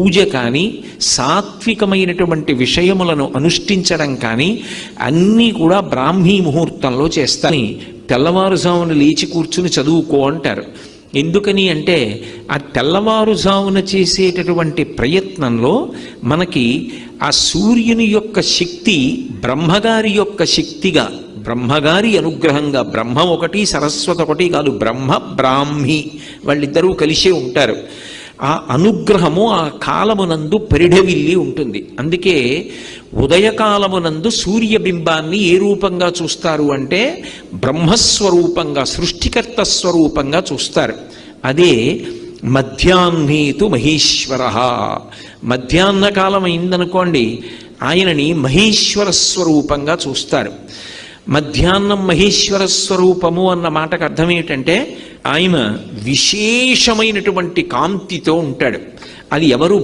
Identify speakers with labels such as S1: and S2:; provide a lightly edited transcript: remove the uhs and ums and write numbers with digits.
S1: పూజ కానీ సాత్వికమైనటువంటి విషయములను అనుష్ఠించడం కానీ అన్నీ కూడా బ్రాహ్మీ ముహూర్తంలో చేస్తారని తెల్లవారుజామున లేచి కూర్చుని చదువుకో అంటారు. ఎందుకని అంటే ఆ తెల్లవారుజామున చేసేటటువంటి ప్రయత్నంలో మనకి ఆ సూర్యుని యొక్క శక్తి బ్రహ్మగారి యొక్క శక్తిగా, బ్రహ్మగారి అనుగ్రహంగా, బ్రహ్మ ఒకటి సరస్వతి ఒకటి కాదు, బ్రహ్మ బ్రాహ్మి వాళ్ళిద్దరూ కలిసే ఉంటారు. ఆ అనుగ్రహము ఆ కాలమునందు పరిఢవిల్లి ఉంటుంది. అందుకే ఉదయకాలమునందు సూర్యబింబాన్ని ఏ రూపంగా చూస్తారు అంటే బ్రహ్మస్వరూపంగా, సృష్టికర్త స్వరూపంగా చూస్తారు. అదే మధ్యాహ్నేతు మహేశ్వర. మధ్యాహ్న కాలం అయిందనుకోండి, ఆయనని మహేశ్వర స్వరూపంగా చూస్తారు. మధ్యాహ్నం మహేశ్వర స్వరూపము అన్న మాటకు అర్థం ఏంటంటే ఆయన విశేషమైనటువంటి కాంతితో ఉంటాడు. అది ఎవరు